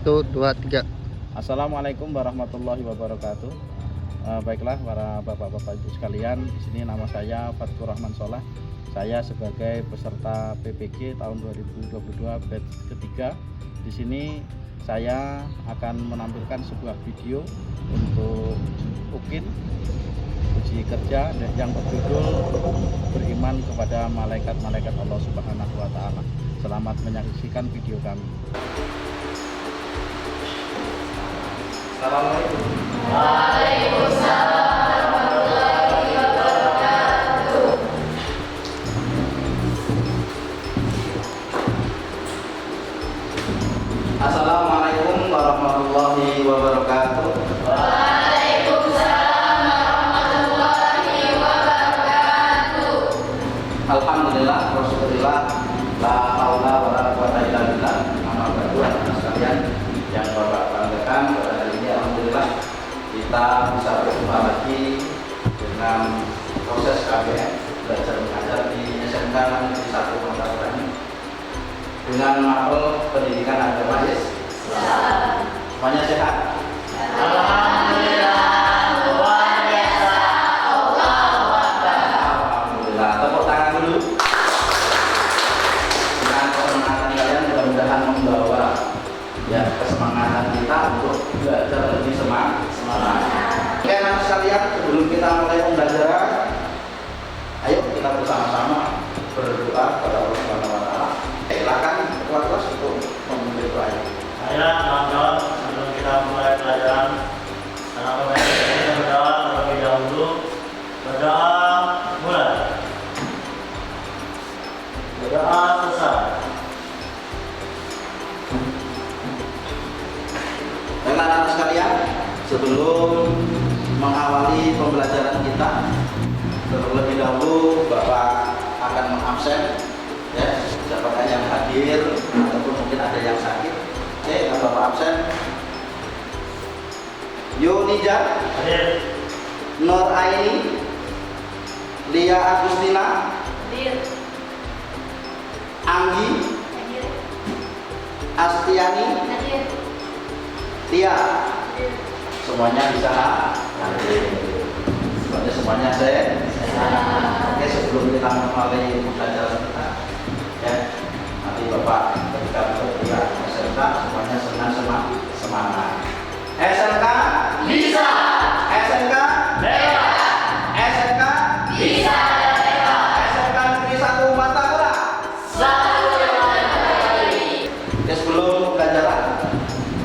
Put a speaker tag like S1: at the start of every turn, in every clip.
S1: 1, 2, 3.
S2: Assalamualaikum warahmatullahi wabarakatuh. Baiklah para bapak-bapak ibu sekalian, di sini nama saya Fatkur Rahman Soleh. Saya sebagai peserta PPG tahun 2022 batch ketiga. Di sini saya akan menampilkan sebuah video untuk UKIN uji kerja yang berjudul Beriman kepada Malaikat-Malaikat Allah Subhanahu wa Ta'ala. Selamat menyaksikan video kami. Assalamualaikum.
S3: Waalaikumsalam warahmatullahi wabarakatuh.
S2: Assalamualaikum warahmatullahi wabarakatuh.
S3: Waalaikumsalam warahmatullahi wabarakatuh.
S2: Alhamdulillah, Rasulullah, la haula wala quwata illa billah. Nama berdua sekalian yang Bapak banggakan pada hari ini, alhamdulillah kita bisa berjumpa lagi dengan proses KBM belajar mengajar di SMK Negeri 1 Kota Bani dengan mapel pendidikan agama Islam. Semuanya sehat?
S3: Alhamdulillah, luar biasa. Allahu Akbar.
S2: Alhamdulillah, tepuk tangan dulu. Dengan kemenangan kalian mudah-mudahan membawa ya kesemangatan kita untuk belajar lebih semangat. Oke, anak sekalian, sebelum kita mulai pembelajaran, ayo kita bersama-sama berdoa kepada Allah Subhanahu wa Ta'ala. Silakan ketua kelas untuk memimpin doa.
S4: Saya kawan-kawan, sebelum kita mulai pelajaran, anak pembelajar kita berdoa terlebih dahulu. Berdoa mulai. Berdoa selesai.
S2: Anak-anak sekalian, sebelum mengawali pembelajaran kita, terlebih dahulu Bapak akan mengabsen ya, siapakah yang hadir ataupun mungkin ada yang sakit. Oke, Bapak absen. Yunija,
S4: Hadir.
S2: Nur Aini, Lia Agustina,
S3: Hadir.
S2: Anggi,
S3: Hadir.
S2: Astiani,
S3: Hadir.
S2: Tia. Semuanya bisa hadir. Semuanya saya. Oke, sebelum kita memulai pembelajaran kita, ya, nanti Bapak ketika berbicara SMK semuanya senang semangat. SMK
S3: Bisa.
S2: SMK
S4: Hebat.
S2: SMK
S3: Bisa dan hebat.
S2: SMK Negeri 1 Matahura.
S3: Selalu yang terbaik.
S2: Oke, sebelum pembelajaran,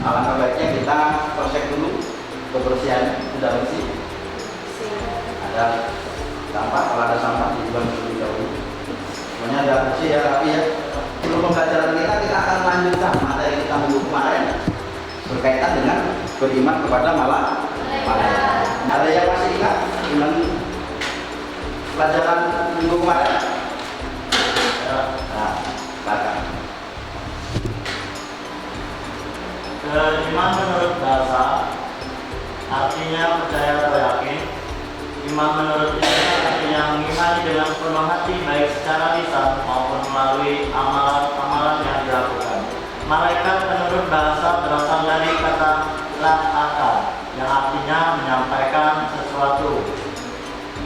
S2: alangkah baiknya kita cross-check dulu kebersihan. Sudah bersih? Ada sampah, kalau ada sampah dibuang terlebih dahulu. Semuanya ada bersih ya, tapi ya sebelum pembelajaran kita akan melanjutkan materi kita minggu kemarin berkaitan dengan beriman kepada malaikat. Ada yang masih ingat dengan pelajaran minggu kemarin? Nah, silakan.
S4: Beriman menurut bahasa artinya percaya atau yakin. Iman menurut Islam artinya mengimani dengan penuh hati baik secara lisan maupun melalui amalan-amalan yang dilakukan. Malaikat menurut bahasa berasal dari kata la'aka yang artinya menyampaikan sesuatu.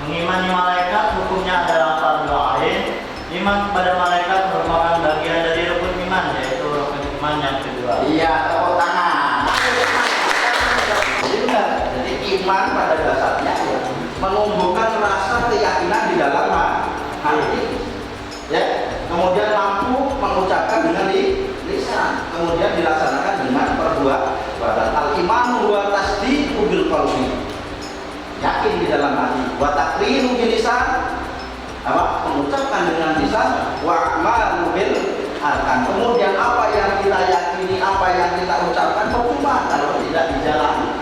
S4: Mengimani malaikat hukumnya adalah fardhu ain. Iman kepada malaikat merupakan bagian dari rukun iman, yaitu rukun iman yang kedua.
S2: Iya, tepuk tangan. Jadi benar. Jadi iman pada dasarnya ya, menumbuhkan rasa keyakinan di dalam hati. Ya, kemudian mampu mengucapkan dengan lisan, kemudian dilaksanakan dengan perbuatan. Al-iman wa tasdiqu bil qalbi. Yakin di dalam hati. Wa taqriru bil lisan. Apa? Mengucapkan dengan lisan, wa amalu bil arkan. Kemudian apa yang kita yakini, apa yang kita ucapkan percuma kalau tidak dijalani.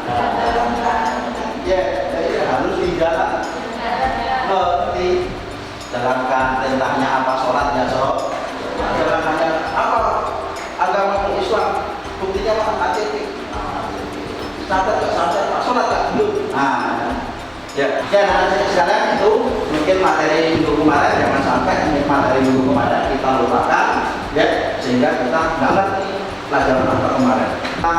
S2: Ya, jadi harus dijalankan. Mengerti, jalankan tentangnya apa sholatnya jalankannya apa agama Islam, buktinya mana KTP, sadar sholat tak belum. Ya, anak-anak sekalian, itu mungkin materi minggu kemarin, jangan sampai materi minggu kemarin kita lupakan, ya, sehingga kita nggak ngerti pelajaran apa kemarin. Kita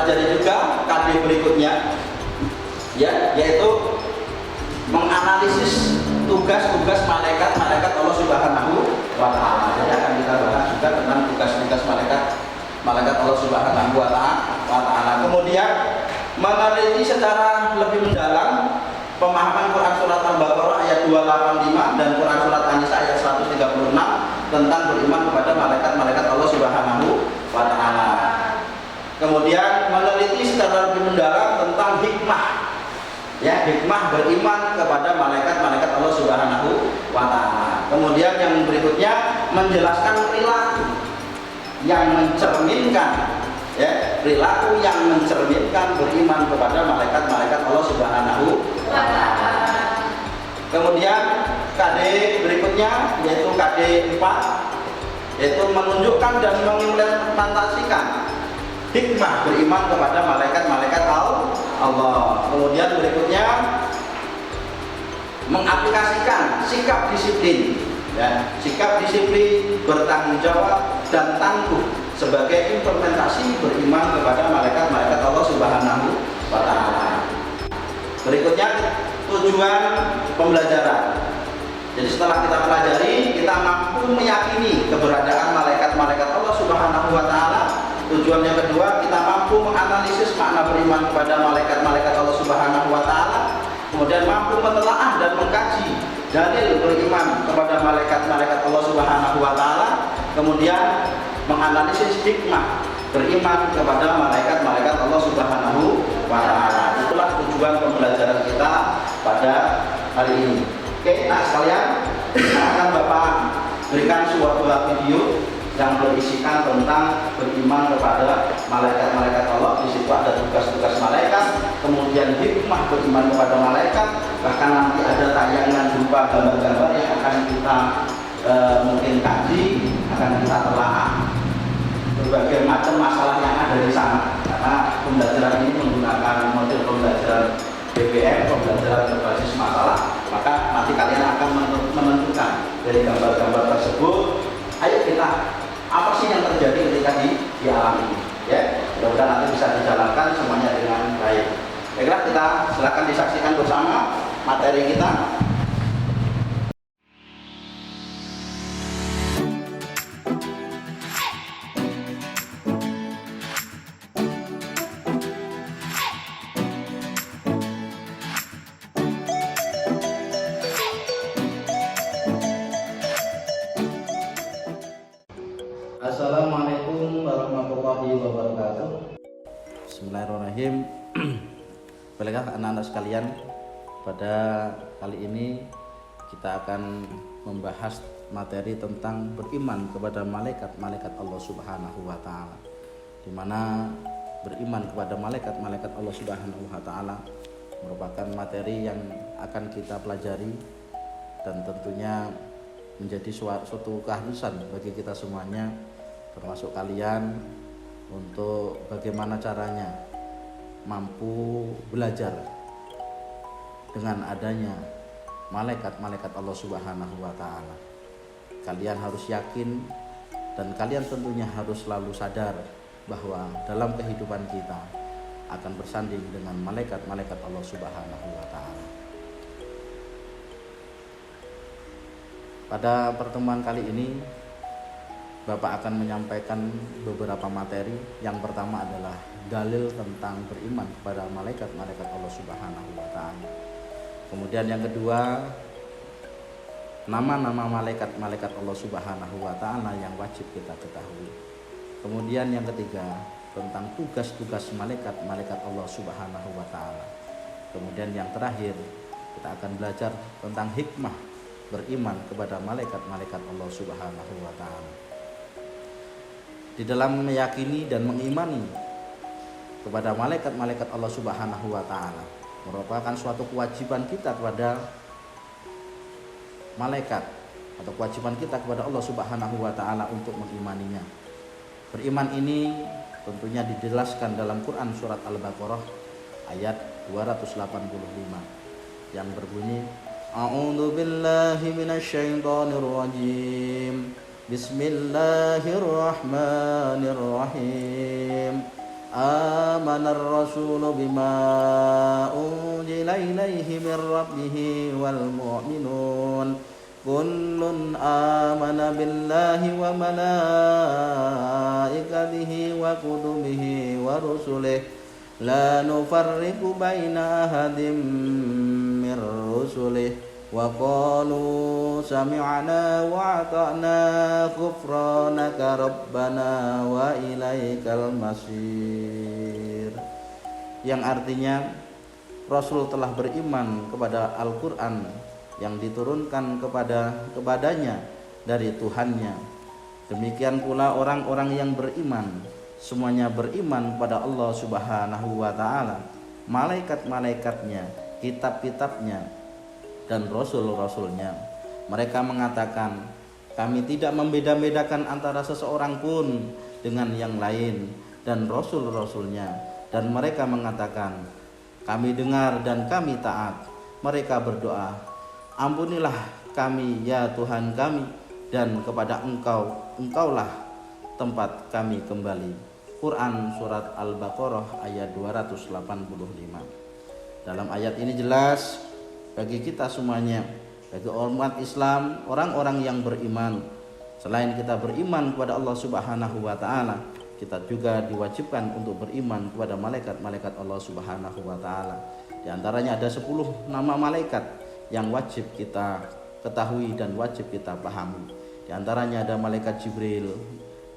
S2: pelajari juga KD berikutnya, ya, yaitu menganalisis tugas-tugas malaikat Allah Subhanahu wa Ta'ala. Jadi akan kita bahas juga tentang tugas-tugas malaikat Allah Subhanahu wa Ta'ala. Kemudian meneliti secara lebih mendalam pemahaman Quran surat Al-Baqarah ayat 285 dan Quran surat An-Nisa ayat 136 tentang beriman kepada malaikat Allah Subhanahu wa Ta'ala. Kemudian meneliti secara lebih mendalam tentang hikmah, ya, hikmah beriman kepada malaikat Allah Subhanahu wa Ta'ala. Kemudian yang berikutnya menjelaskan perilaku yang mencerminkan, ya, perilaku yang mencerminkan beriman kepada malaikat Allah Subhanahu wa Ta'ala. Kemudian KD berikutnya yaitu KD 4, yaitu menunjukkan dan mengimplementasikan hikmah beriman kepada malaikat Allah. Kemudian berikutnya mengaplikasikan sikap disiplin, ya, sikap disiplin, bertanggung jawab dan tangguh sebagai implementasi beriman kepada malaikat Allah Subhanahu wa Ta'ala. Berikutnya tujuan pembelajaran. Jadi setelah kita pelajari, kita mampu meyakini keberadaan malaikat Allah Subhanahu wa Ta'ala. Tujuan yang kedua, kita mampu menganalisis makna beriman kepada malaikat Allah Subhanahu wa Ta'ala. Kemudian mampu menelaah dan mengkaji dalil beriman kepada malaikat Allah Subhanahu wa Ta'ala. Kemudian menganalisis hikmah beriman kepada malaikat Allah Subhanahu wa Ta'ala. Itulah tujuan pembelajaran kita pada hari ini. Oke, nah sekalian akan Bapak berikan suatu video yang berisikan tentang beriman kepada malaikat Allah. Di situ ada tugas-tugas malaikat, kemudian hikmah beriman kepada malaikat, bahkan nanti ada tayangan berupa gambar-gambar yang akan kita mungkin kaji, akan kita telaah berbagai macam masalah yang ada di sana. Karena pembelajaran ini menggunakan model pembelajaran BBM, pembelajaran berbasis masalah, maka nanti kalian akan menentukan dari gambar-gambar tersebut. Ayo kita, apa sih yang terjadi ketika di alam ini, ya, mudah-mudahan nanti bisa dijalankan semuanya dengan baik. Baiklah, kita silakan disaksikan bersama materi kita. Assalamualaikum warahmatullahi wabarakatuh. Bismillahirrahmanirrahim. Baiklah anak-anak sekalian, pada kali ini kita akan membahas materi tentang beriman kepada malaikat Allah Subhanahu wa Ta'ala, di mana beriman kepada malaikat Allah Subhanahu wa Ta'ala merupakan materi yang akan kita pelajari dan tentunya menjadi suatu keharusan bagi kita semuanya, termasuk kalian, untuk bagaimana caranya mampu belajar dengan adanya malaikat Allah Subhanahu wa Ta'ala. Kalian harus yakin dan kalian tentunya harus selalu sadar bahwa dalam kehidupan kita akan bersanding dengan malaikat Allah Subhanahu wa Ta'ala. Pada pertemuan kali ini Bapak akan menyampaikan beberapa materi. Yang pertama adalah dalil tentang beriman kepada malaikat Allah Subhanahu wa Ta'ala. Kemudian yang kedua, nama-nama malaikat Allah Subhanahu wa Ta'ala yang wajib kita ketahui. Kemudian yang ketiga, tentang tugas-tugas malaikat Allah Subhanahu wa Ta'ala. Kemudian yang terakhir, kita akan belajar tentang hikmah beriman kepada malaikat Allah Subhanahu wa Ta'ala. Di dalam meyakini dan mengimani kepada malaikat Allah Subhanahu wa Ta'ala merupakan suatu kewajiban kita kepada malaikat, atau kewajiban kita kepada Allah Subhanahu wa Ta'ala untuk mengimaninya. Beriman ini tentunya dijelaskan dalam Quran surat Al-Baqarah ayat 285 yang berbunyi, A'udzu billahi minasyaitonir rajim. Bismillahirrahmanirrahim. Amanar rasulu bima unzila ilaihi min rabbihi wal mu'minun kullun amana billahi wa malaikatihi wa kutubihi wa rusulihi la nufarriqu baina ahadin min rusulihi wa qalu sami'na wa ata'na ghufranaka rabbana wa ilaikal masir, yang artinya Rasul telah beriman kepada Al-Quran yang diturunkan kepadanya dari Tuhannya. Demikian pula orang-orang yang beriman, semuanya beriman pada Allah Subhanahu wa ta'ala, malaikat-malaikatnya, kitab-kitabnya, dan rasul-rasulnya. Mereka mengatakan, kami tidak membeda-bedakan antara seseorang pun dengan yang lain dan rasul-rasulnya. Dan mereka mengatakan, kami dengar dan kami taat. Mereka berdoa, ampunilah kami ya Tuhan kami, dan kepada Engkaulah tempat kami kembali. Quran surat Al-Baqarah ayat 285. Dalam ayat ini jelas bagi kita semuanya, bagi umat Islam, orang-orang yang beriman, selain kita beriman kepada Allah Subhanahu wa ta'ala, kita juga diwajibkan untuk beriman kepada malaikat-malaikat Allah Subhanahu wa ta'ala. Di antaranya ada 10 nama malaikat yang wajib kita ketahui dan wajib kita pahami. Di antaranya ada malaikat Jibril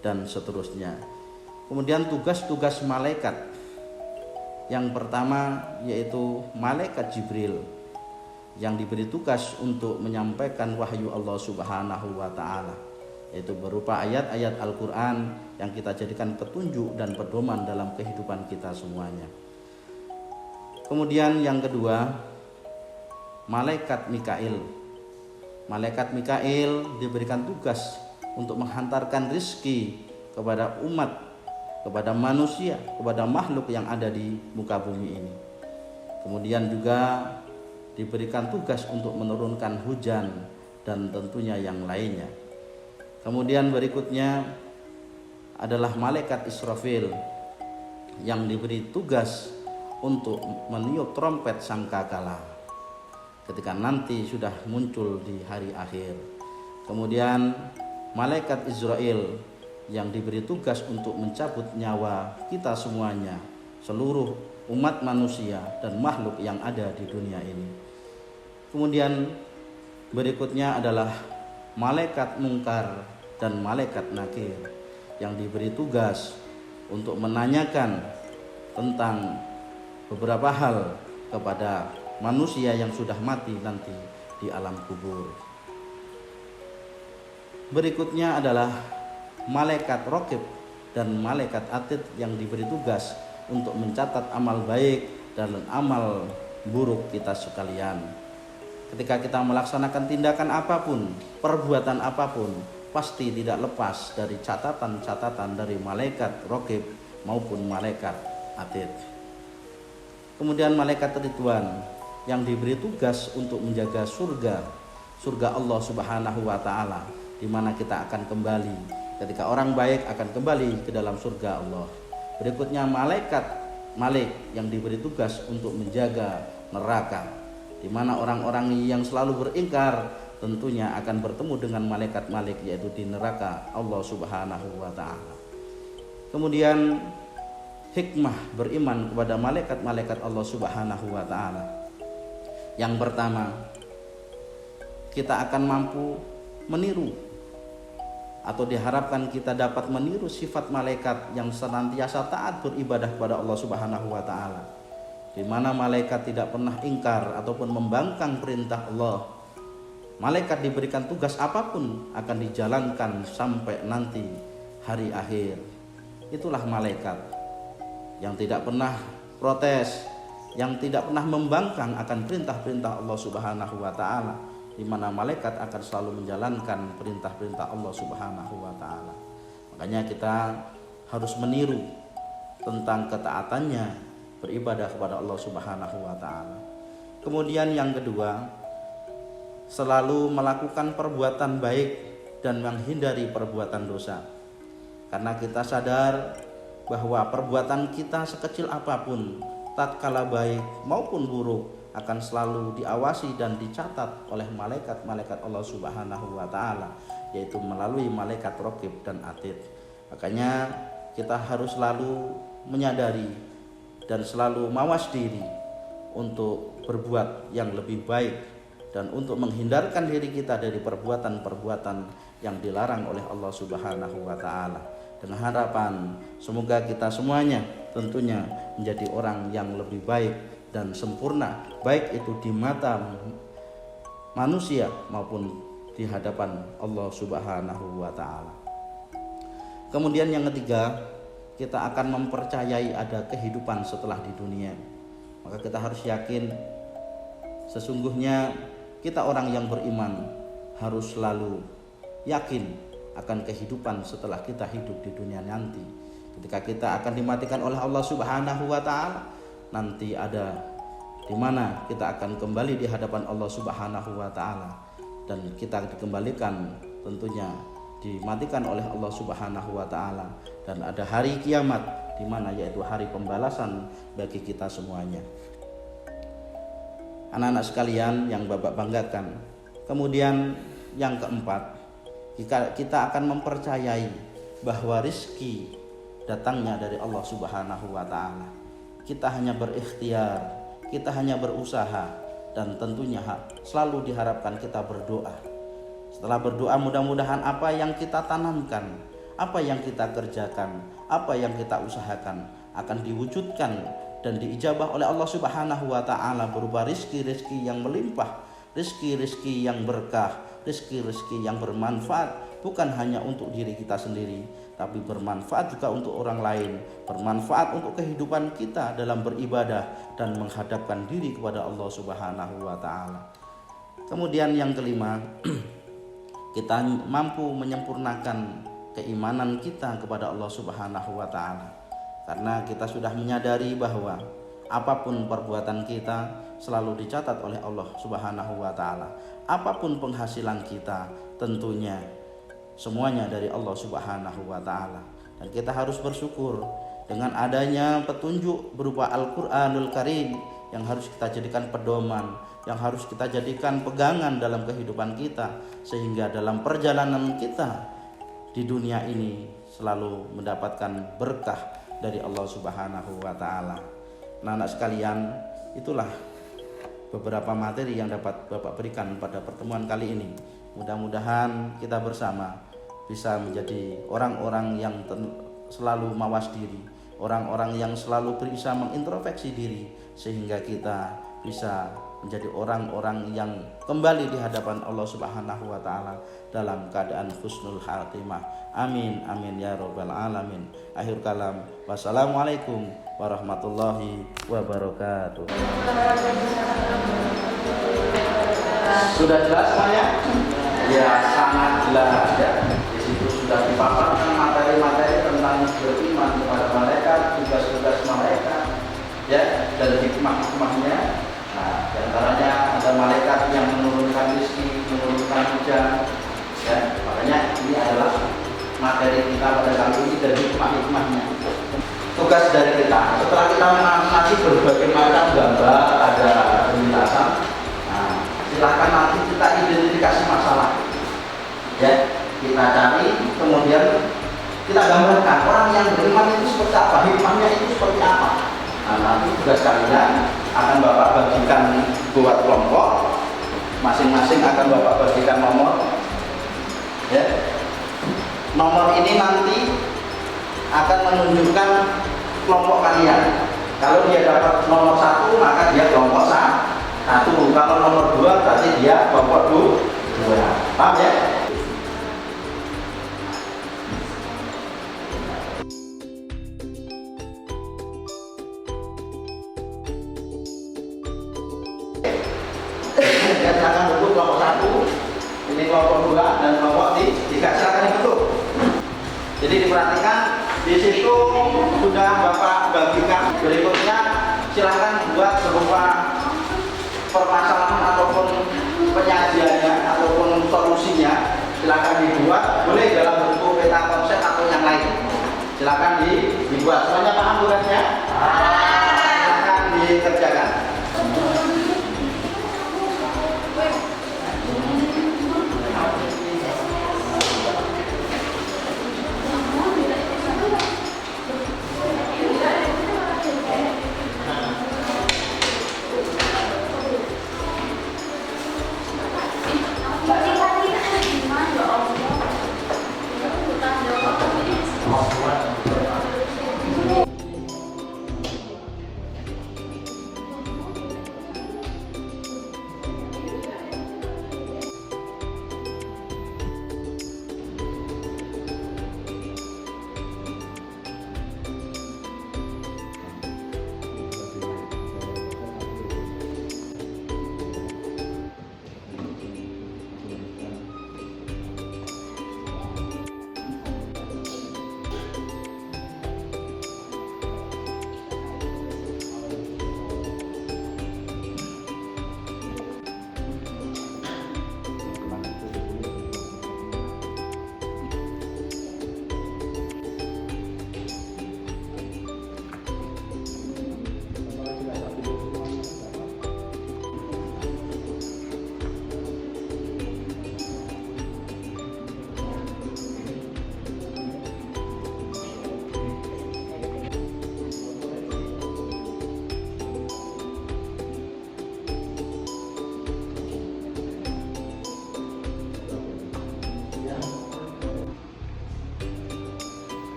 S2: dan seterusnya. Kemudian tugas-tugas malaikat. Yang pertama yaitu malaikat Jibril yang diberi tugas untuk menyampaikan wahyu Allah Subhanahu wa ta'ala, yaitu berupa ayat-ayat Al-Quran yang kita jadikan petunjuk dan pedoman dalam kehidupan kita semuanya. Kemudian yang kedua, malaikat Mikail. Malaikat Mikail diberikan tugas untuk menghantarkan rizki kepada umat, kepada manusia, kepada makhluk yang ada di muka bumi ini. Kemudian juga diberikan tugas untuk menurunkan hujan dan tentunya yang lainnya. Kemudian berikutnya adalah malaikat Israfil yang diberi tugas untuk meniup trompet sangkakala ketika nanti sudah muncul di hari akhir. Kemudian malaikat Israel yang diberi tugas untuk mencabut nyawa kita semuanya, seluruh umat manusia dan makhluk yang ada di dunia ini. Kemudian berikutnya adalah malaikat Mungkar dan malaikat Nakir yang diberi tugas untuk menanyakan tentang beberapa hal kepada manusia yang sudah mati nanti di alam kubur. Berikutnya adalah malaikat Raqib dan malaikat Atid yang diberi tugas untuk mencatat amal baik dan amal buruk kita sekalian. Ketika kita melaksanakan tindakan apapun, perbuatan apapun, pasti tidak lepas dari catatan-catatan dari malaikat Raqib maupun malaikat Atid. Kemudian malaikat Ridwan yang diberi tugas untuk menjaga surga Allah Subhanahu wa ta'ala, di mana kita akan kembali. Ketika orang baik akan kembali ke dalam surga Allah. Berikutnya malaikat Malik yang diberi tugas untuk menjaga neraka, di mana orang-orang yang selalu beringkar tentunya akan bertemu dengan malaikat Malik, yaitu di neraka Allah Subhanahu wa ta'ala. Kemudian hikmah beriman kepada malaikat-malaikat Allah Subhanahu wa ta'ala. Yang pertama, kita akan mampu meniru atau diharapkan kita dapat meniru sifat malaikat yang senantiasa taat beribadah kepada Allah Subhanahu wa ta'ala, di mana malaikat tidak pernah ingkar ataupun membangkang perintah Allah. Malaikat diberikan tugas apapun akan dijalankan sampai nanti hari akhir. Itulah malaikat yang tidak pernah protes, yang tidak pernah membangkang akan perintah-perintah Allah Subhanahu wa ta'ala, di mana malaikat akan selalu menjalankan perintah-perintah Allah Subhanahu wa ta'ala. Makanya kita harus meniru tentang ketaatannya beribadah kepada Allah Subhanahu wa ta'ala. Kemudian yang kedua, selalu melakukan perbuatan baik dan menghindari perbuatan dosa. Karena kita sadar bahwa perbuatan kita sekecil apapun, tatkala baik maupun buruk, akan selalu diawasi dan dicatat oleh malaikat-malaikat Allah Subhanahu wa Ta'ala, yaitu melalui malaikat Raqib dan Atid. Makanya kita harus selalu menyadari dan selalu mawas diri untuk berbuat yang lebih baik dan untuk menghindarkan diri kita dari perbuatan-perbuatan yang dilarang oleh Allah Subhanahu wa Ta'ala, dengan harapan semoga kita semuanya tentunya menjadi orang yang lebih baik dan sempurna, baik itu di mata manusia maupun di hadapan Allah Subhanahu wa Ta'ala. Kemudian yang ketiga, kita akan mempercayai ada kehidupan setelah di dunia. Maka kita harus yakin sesungguhnya kita orang yang beriman harus selalu yakin akan kehidupan setelah kita hidup di dunia nanti. Ketika kita akan dimatikan oleh Allah Subhanahu wa Ta'ala, nanti ada di mana kita akan kembali di hadapan Allah Subhanahu wa Ta'ala, dan kita dikembalikan tentunya dimatikan oleh Allah Subhanahu wa Ta'ala, dan ada hari kiamat di mana yaitu hari pembalasan bagi kita semuanya. Anak-anak sekalian yang Bapak banggakan. Kemudian yang keempat, kita akan mempercayai bahwa rizki datangnya dari Allah Subhanahu wa Ta'ala. Kita hanya berikhtiar, kita hanya berusaha, dan tentunya selalu diharapkan kita berdoa. Setelah berdoa, mudah-mudahan apa yang kita tanamkan, apa yang kita kerjakan, apa yang kita usahakan akan diwujudkan dan diijabah oleh Allah Subhanahu wa Ta'ala berupa rizki-rizki yang melimpah, rizki-rizki yang berkah, rizki-rizki yang bermanfaat, bukan hanya untuk diri kita sendiri, tapi bermanfaat juga untuk orang lain, bermanfaat untuk kehidupan kita dalam beribadah dan menghadapkan diri kepada Allah Subhanahu wa Ta'ala. Kemudian yang kelima, kita mampu menyempurnakan keimanan kita kepada Allah Subhanahu wa Ta'ala, karena kita sudah menyadari bahwa apapun perbuatan kita selalu dicatat oleh Allah Subhanahu wa Ta'ala. Apapun penghasilan kita tentunya semuanya dari Allah Subhanahu wa Ta'ala. Dan kita harus bersyukur dengan adanya petunjuk berupa Al-Qur'anul Karim yang harus kita jadikan pedoman, yang harus kita jadikan pegangan dalam kehidupan kita, sehingga dalam perjalanan kita di dunia ini selalu mendapatkan berkah dari Allah Subhanahu wa Ta'ala. Nah, anak sekalian, itulah beberapa materi yang dapat Bapak berikan pada pertemuan kali ini. Mudah-mudahan kita bersama bisa menjadi orang-orang yang selalu mawas diri, orang-orang yang selalu bisa mengintrospeksi diri, sehingga kita bisa menjadi orang-orang yang kembali di hadapan Allah Subhanahu wa Ta'ala dalam keadaan husnul khatimah. Amin amin ya rabbal alamin. Akhir kalam, wassalamualaikum warahmatullahi wabarakatuh. Sudah jelas semuanya? Ya, sangat jelas ya. Di situ sudah dipaparkan materi-materi tentang beriman kepada malaikat, tugas-tugas malaikat, ya, dan hikmah-hikmahnya. Nah, diantaranya ada malaikat yang menurunkan rezeki, menurunkan hujan, ya. Makanya ini adalah materi kita pada kali ini dan hikmah-hikmahnya. Tugas dari kita, setelah kita mengamati berbagai macam gambar, ada penjelasan. Nah, silakan nanti kita identifikasi masalah, ya. Kita cari, kemudian kita gambarkan orang yang beriman itu seperti apa, hikmahnya itu seperti apa. Nah, nanti tugas kalian akan Bapak bagikan buat kelompok, masing-masing akan Bapak bagikan nomor, ya. Nomor ini nanti akan menunjukkan kelompok kalian. Kalau dia dapat nomor 1, maka dia kelompok 1. Kalau nomor 2 berarti dia kelompok 2. Paham ya? Silakan bentuk kelompok 1, ini kelompok 2 dan kelompok 3. Silakan dibentuk. Jadi diperhatikan, di situ sudah Bapak bagikan. Berikutnya silakan buat berupa permasalahan ataupun penyajiannya ataupun solusinya. Silakan dibuat, boleh dalam bentuk peta konsep atau yang lain. Silakan dibuat.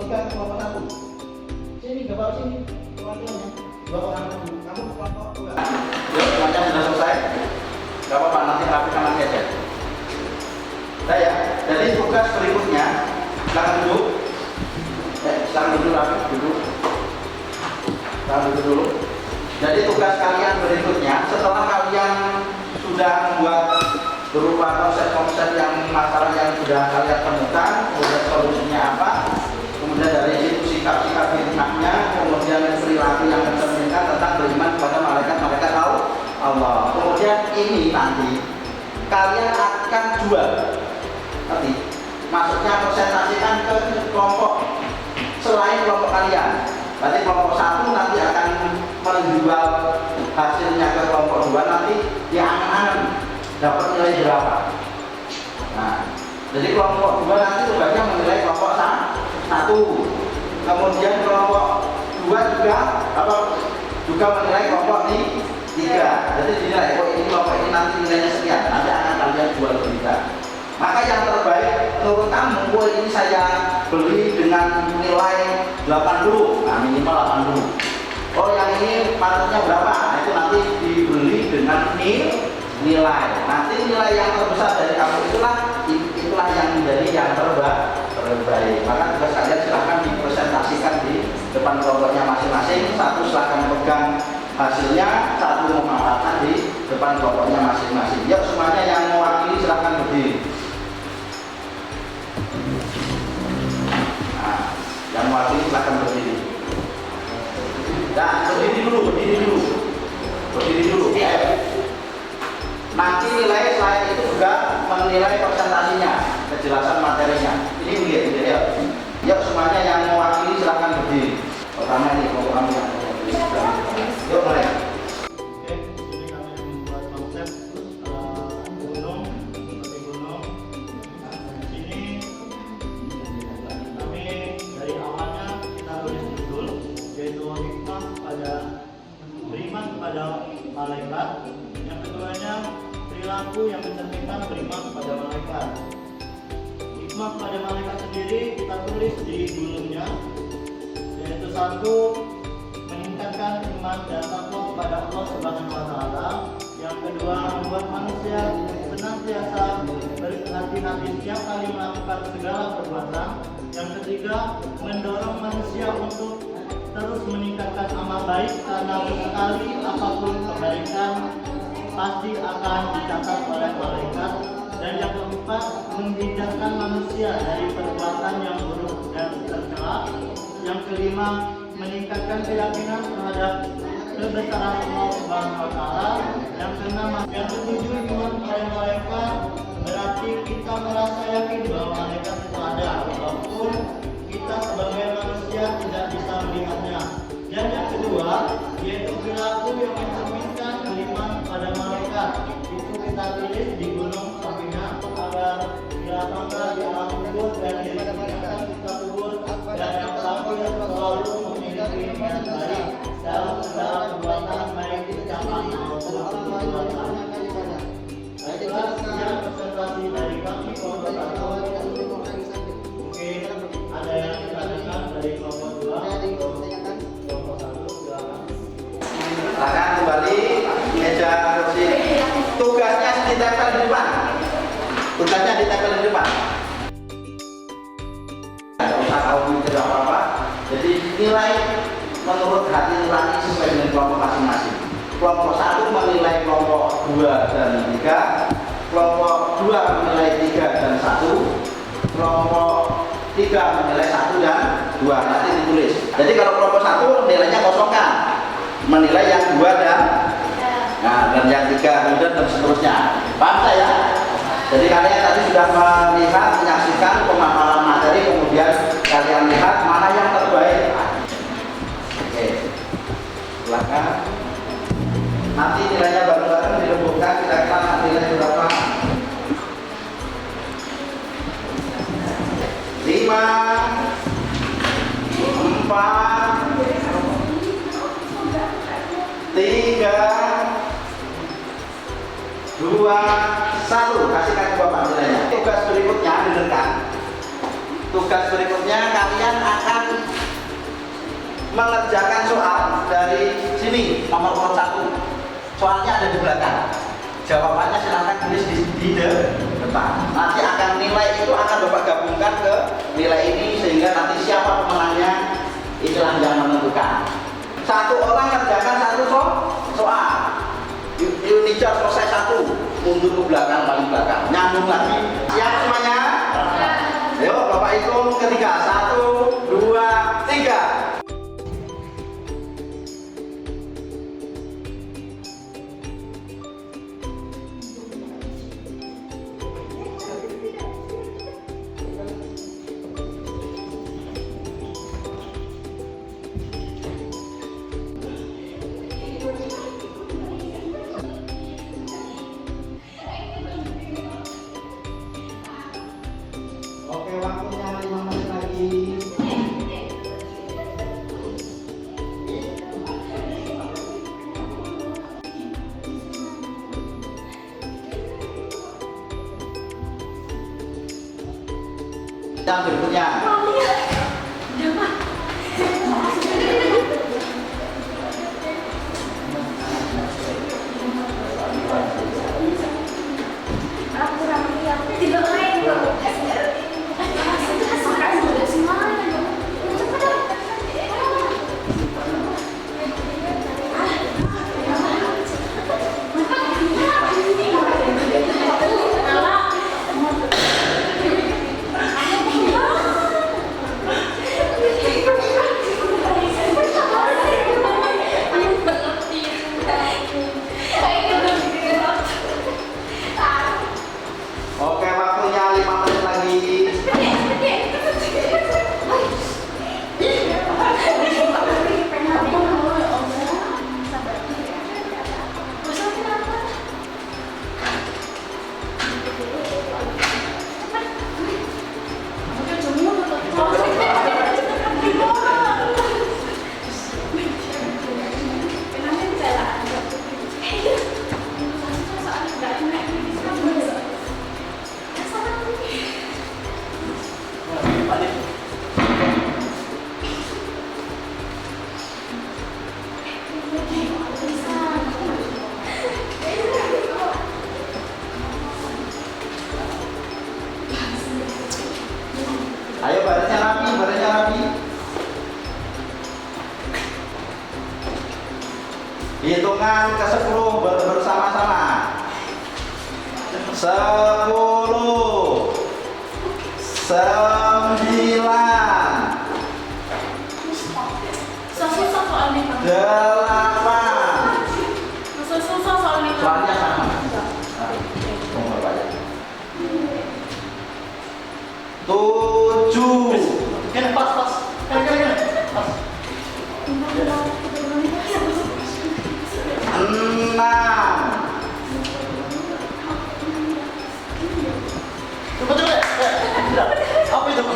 S2: 3 ke kelompok 1. Sini, gambar sini. Perwakilannya. 2 orang dulu. Kamu kelompok 2. Yuk, semuanya sudah selesai. Gak apa-apa, nanti rapikan lagi aja. Nah ya, jadi tugas berikutnya, silakan duduk. Silakan duduk, rapi, duduk. Silakan duduk dulu. Jadi tugas kalian berikutnya, setelah kalian sudah membuat berupa konsep-konsep yang masalah yang sudah kalian temukan, kemudian solusinya apa, kemudian dari situ sikap-sikap hikmahnya, kemudian perilaku yang mencerminkan tentang beriman kepada malaikat-malaikat Allah. Kemudian ini nanti kalian akan jual, nanti maksudnya presentasikan ke kelompok selain kelompok kalian. Nanti kelompok 1 nanti akan menjual hasilnya ke kelompok 2, nanti diangan-angan dapat nilai berapa. Nah, jadi kelompok 2 nanti tugasnya menilai kelompok 1. Kemudian kelompok 2 juga menilai kelompok 3. Jadi dinilai, oh ini kelompok ini nanti nilainya sekian, nanti akan kalian jual ke 3. Maka yang terbaik menurut kamu, oh ini saya beli dengan nilai 80, nah minimal 80. Oh yang ini patutnya berapa? Nah, itu nanti dibeli dengan nilai. Nanti nilai yang terbesar dari kamu itulah yang menjadi yang terbaik. Maka tugas kalian silahkan dipresentasikan di depan kelompoknya masing-masing. 1 silahkan pegang hasilnya, 1 memaparkan di depan kelompoknya masing-masing. Yuk semuanya yang mewakili silahkan berdiri. Nah, yang mewakili silahkan berdiri. Nah, berdiri dulu. Ayo. Nanti nilai saya itu juga menilai presentasinya, kejelasan materinya. Ini begini, ya. Yuk semuanya yang mewakili silahkan berdiri. Pertama ini kelompok kami yang mewakili. Yuk mulai.
S4: Oke, ini kami membuat konsep gunung, seperti gunung. Nah, di sini kami dari awalnya kita tulis judul, yaitu hikmah pada beriman kepada malaikat. Yang keduanya perilaku yang mencerminkan beriman kepada malaikat. Hikmah kepada malaikat sendiri kita tulis di gulungnya, yaitu 1, meningkatkan iman dan takwa kepada Allah Subhanahu wa taala. Yang kedua, membuat manusia senantiasa berhati-hati setiap kali melakukan segala perbuatan. Yang ketiga, mendorong manusia untuk terus meningkatkan amal baik, karena sekali apapun kebaikan pasti akan dicatat oleh malaikat. Dan yang keempat, menghindarkan manusia dari perbuatan yang buruk dan tercela. Yang kelima, meningkatkan keyakinan terhadap kebesaran Allah Subhanahu wa taala. Yang keenam, yang ketujuh, iman kepada malaikat, berarti kita merasa yakin bahwa malaikat itu ada walaupun kita sebagai manusia tidak bisa melihatnya. Dan yang kedua, yaitu perilaku yang mencerminkan beriman pada malaikat. Itu kita tulis di gunung sampingnya agar bila sampai di alam kubur dan diingatkan kita kubur, dan yang terakhir selalu memiliki niat baik dalam segala perbuatan baik ucapan maupun perbuatan. Baiklah, sekian presentasi dari kami kelompok 1. Mungkin ada yang ditanyakan dari kelompok 2, kelompok 1, silakan.
S2: Silakan kembali meja kursi. Tugasnya ditempel di depan. Tidak usah tahu mikir apa-apa. Jadi nilai menurut hati nurani sesuai dengan kelompok masing-masing. Kelompok 1 menilai kelompok 2 dan 3. Kelompok 2 menilai 3 dan 1. Kelompok 3 menilai 1 dan 2. Nanti ditulis. Jadi kalau kelompok 1 nilainya kosongkan, menilai yang 2 dan dan yang 3 kemudian dan seterusnya. Paham saya? Jadi kalian tadi sudah melihat, menyaksikan pemaparan materi, kemudian kalian lihat mana yang terbaik. Oke, silakan. Nanti nilainya bareng-bareng dirembukkan, kira-kira nilai berapa? 5, 4, 3, 2, 1. Kasihkan ke Bapak nilainya. Tugas berikutnya, dengarkan. Tugas berikutnya kalian akan mengerjakan soal dari sini nomor urut 1. Soalnya ada di belakang. Jawabannya silahkan tulis di depan. Nanti akan nilai itu akan Bapak gabungkan ke nilai ini sehingga nanti siapa pemenangnya itulah yang menentukan. Satu orang kerjakan satu soal. Unijat selesai 1, mundur ke belakang paling belakang, nyambung lagi. Siap semuanya? Ayo Bapak hitung ketiga. 1, 2, 3. Oke, waktunya 5 menit lagi. Yang berikutnya. Oke, waktunya 5 menit lagi. Ayo badannya rapi, badannya rapi. Hitungan ke 10 bersama-sama. 10, 9, 8. Soalnya sama. Nomor banyak. 7.
S4: Kan pas. Kan. Pas.
S2: 6.
S4: Coba. Apa itu?
S2: 4.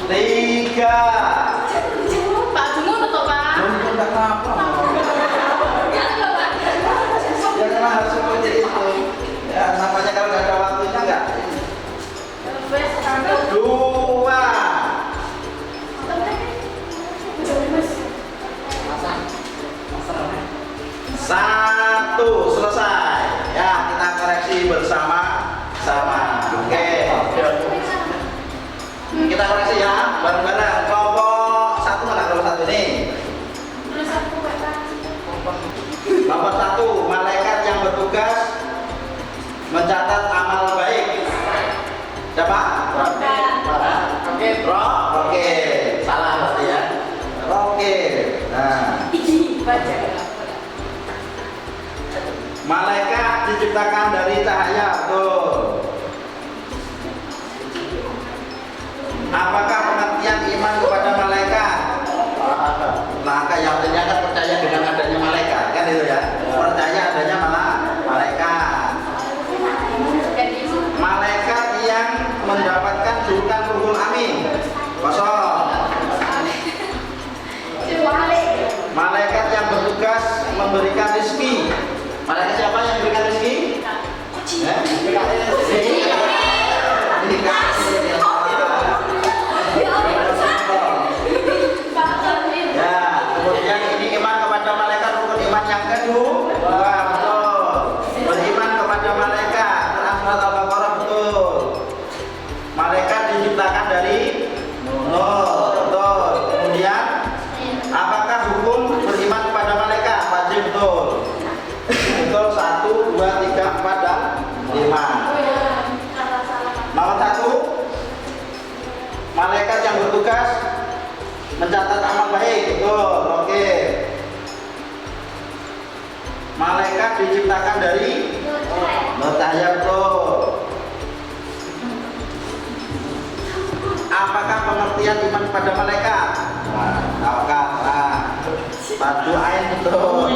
S2: 3.
S3: Pak Jumur atau Pak?
S2: Belum enggak apa-apa. Ya memang harus seperti itu. Ya namanya kalau nggak ada waktunya nggak. 2. 1. Selesai. Ya kita koreksi bersama-sama. Oke. Kita koreksi ya bareng-bareng. Kelompok 1 mana kelompok 1 nih? Nomor 1, malaikat yang bertugas mencatat amal baik. Siapa? Oke. Salah berarti ya. Oke. Nah, malaikat diciptakan dari cahaya, betul. Apakah pengertian iman kepada malaikat? Maka yang artinya kan percaya dengan adanya malaikat, kan itu ya. Percaya adanya malaikat. Malaikat yang mendapatkan julukan Ruhul Amin. Kosong. Malaikat yang bertugas memberikan rezeki. Malaikat siapa yang memberikan rezeki? Ini kan Malaikat diciptakan dari nur cahaya, betul. Apakah pengertian iman pada malaikat? Tawakal. Padu ain, betul.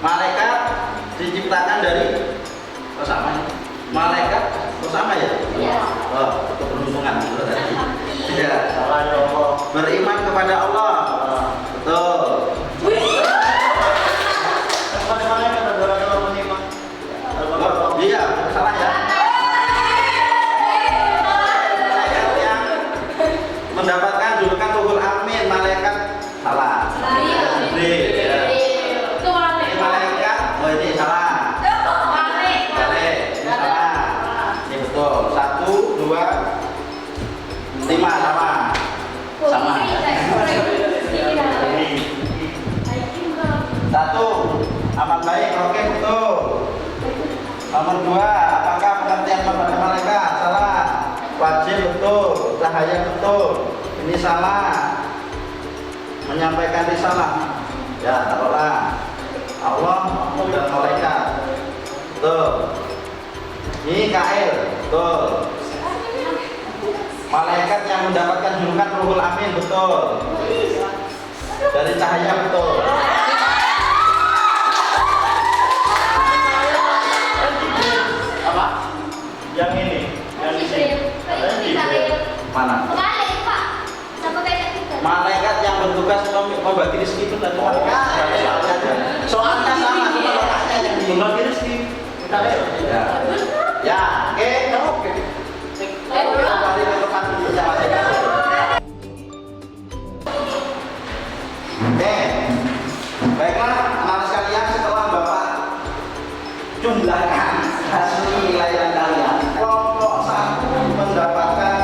S2: Malaikat diciptakan dari sama ya? Malaikat sama ya?
S3: Iya.
S2: Oh, keberuntungan betul tadi. Iya.
S4: Salah ya Allah.
S2: Beriman kepada Allah. Betul.
S4: Kepada malaikat ada beriman.
S2: Oh, iya, salah ya. Malaikat yang mendapatkan julukan Ruhul Amin, malaikat salah. Jibril, ya.
S3: Itu mana?
S2: Ini malaikat, oh ini salah. Balik, ini salah. Ini betul. 1, 2, 5 sama. Sama. Satu, amal baik, oke, betul. Nomor 2, apakah pengertian kepada malaikat? Salah. Wajib, betul. Cahaya, betul. Ini salah. Menyampaikan risalah, ya taruhlah Allah dan malaikat, betul. Ini Kail, betul. Malaikat yang mendapatkan julukan Ruhul Amin, betul. Dari cahaya, betul. Apa?
S4: Yang ini, yang di sini. Katanya Jibril.
S2: Mana? Malaikat yang bertugas membagi rezeki itu dan soalnya sama cuma letaknya yang di
S4: Membagi rezeki. Kita lihat.
S2: ya. Ya, oke. Kembali ke tempat duduknya masing-masing. Oke, baiklah anak sekalian, setelah Bapak jumlahkan hasil nilai kalian, kelompok 1 mendapatkan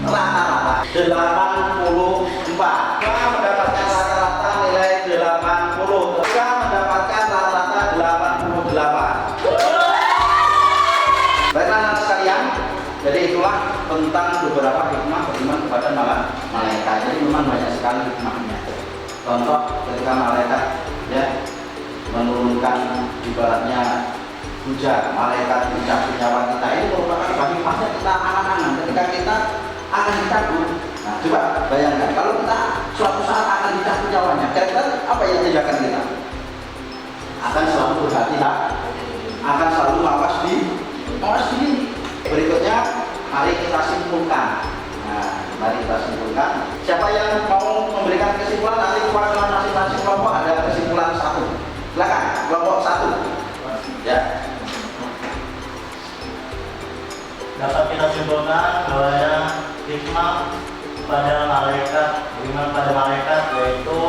S2: rata-rata 84, K mendapatkan rata-rata nilai 80, K mendapatkan rata-rata 88. Baiklah anak sekalian, jadi itulah tentang beberapa hikmah beriman kepada malaikat. Jadi memang banyak sekali hikmahnya. Contoh ketika malaikat ya menurunkan ibaratnya hujan, malaikat mencabut nyawa kita, ini merupakan bagi masa kita angan-angan ketika kita akan dicabut. Nah, coba bayangkan kalau kita suatu saat akan dicabut nyawanya, kira-kira apa yang tindakan kita? Akan selalu berhati-hati, akan selalu mawas diri. Berikutnya, mari kita simpulkan. Nah, mari kita simpulkan. Siapa yang mau memberikan kesimpulan, nanti perwakilan masing-masing kelompok ada kesimpulan 1. Silakan, kelompok 1. Ya.
S4: Dapat kita simpulkan bahwa hikmah pada malaikat, beriman pada malaikat, yaitu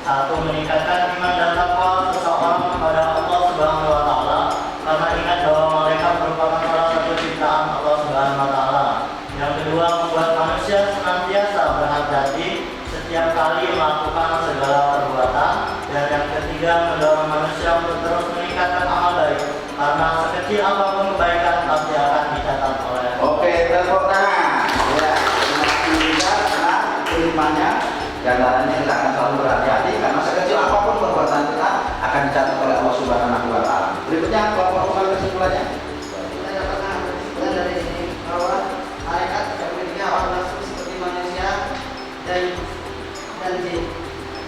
S4: 1. Meningkatkan iman dan takwa seseorang kepada Allah Subhanahu wa Ta'ala, karena ingat bahwa malaikat merupakan salah satu ciptaan Allah Subhanahu wa Ta'ala. Yang kedua, membuat manusia senantiasa berhati-hati setiap kali melakukan segala perbuatan. Dan yang ketiga, mendorong manusia untuk terus meningkatkan amal baik, karena sekecil apapun kebaikan pasti akan dicatat oleh Allah.
S2: Oke, tepuk tangan. Ya, terima kasih juga karena hikmahnya. Gambarannya kita akan selalu berhati-hati karena sekecil apapun perbuatan kita akan dicatat oleh Allah Subhanahu wa Ta'ala. Berikutnya kelompok 2 kesimpulannya.
S1: Kita dapatkan kesimpulan dari sini bahwa malaikat tidak memiliki hawa nafsu seperti manusia dan jin.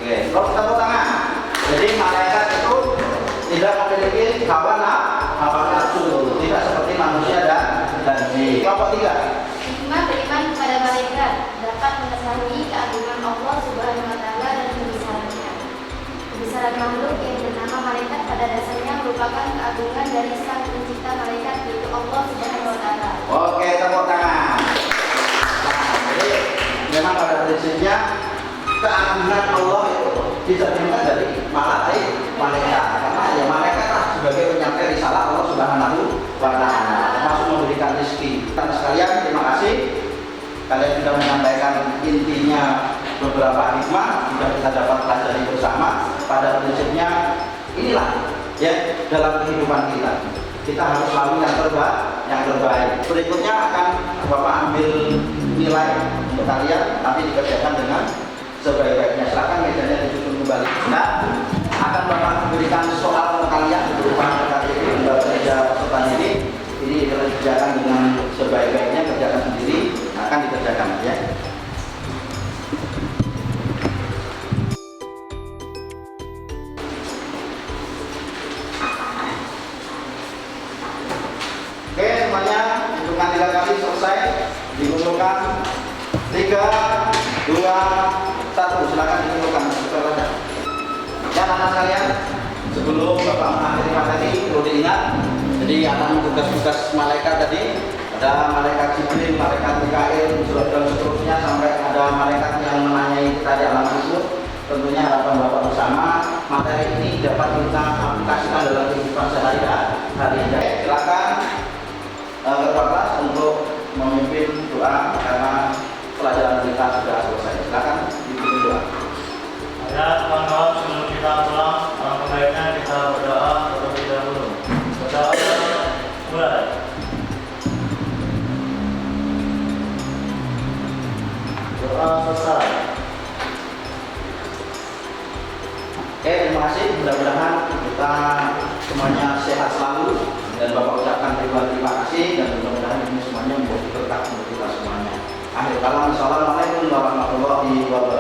S2: Oke, kalau tepuk tangan. Jadi malaikat itu tidak memiliki hawa nafsu, tidak seperti manusia dan jin. Kelompok 3.
S3: Hikmah beriman kepada malaikat dapat mengetahui keagungan Allah Subhanahu wa Ta'ala dan kebesarannya. Kebesaran makhluk yang bernama malaikat pada dasarnya merupakan keagungan dari Sang Pencipta malaikat, yaitu Allah Subhanahu wa Ta'ala.
S2: Oke, tepuk tangan. Nah, jadi memang pada prinsipnya keagungan Allah itu bisa dilihat dari malaikat. Karena ya malaikat lah sebagai penyampai risalah Allah Subhanahu wa Ta'ala, termasuk memberikan rezeki. Teman sekalian, terima kasih. Kalian sudah menyampaikan intinya beberapa hikmah sudah kita dapat pelajari bersama. Pada prinsipnya inilah ya dalam kehidupan kita harus selalu yang terbaik. Berikutnya akan Bapak ambil nilai untuk kalian, nanti dikerjakan dengan sebaik-baiknya. Silakan mejanya disusun kembali. Nah, sebaik-baiknya kerjakan sendiri akan dikerjakan ya. Oke, semuanya hitungan 3 kali selesai, dikumpulkan 3, 2, 1. Silakan dikumpulkan saja. Ya anak-anak sekalian, sebelum Bapak mengakhiri materi perlu diingat, jadi akan tugas-tugas malaikat tadi, ada malaikat Jibril, malaikat Mikail, dan seterusnya sampai ada malaikat yang menanyai kita di alam kubur. Tentunya harapan Bapak bersama materi ini dapat kita aplikasikan dalam kehidupan sehari-hari. Silakan ketua kelas untuk memimpin doa karena pelajaran kita sudah selesai. Silakan dipimpin doa.
S4: Ya kawan-kawan, sebelum kita pulang, alangkah baiknya kita berdoa terlebih dahulu. Berdoa mulai. Doa selesai.
S2: Oke, terima kasih. Mudah-mudahan kita semuanya sehat selalu dan Bapak ucapkan terima kasih dan mudah-mudahan ini semuanya menjadi berkah untuk kita semuanya. Akhir kalam, assalamualaikum warahmatullahi wabarakatuh.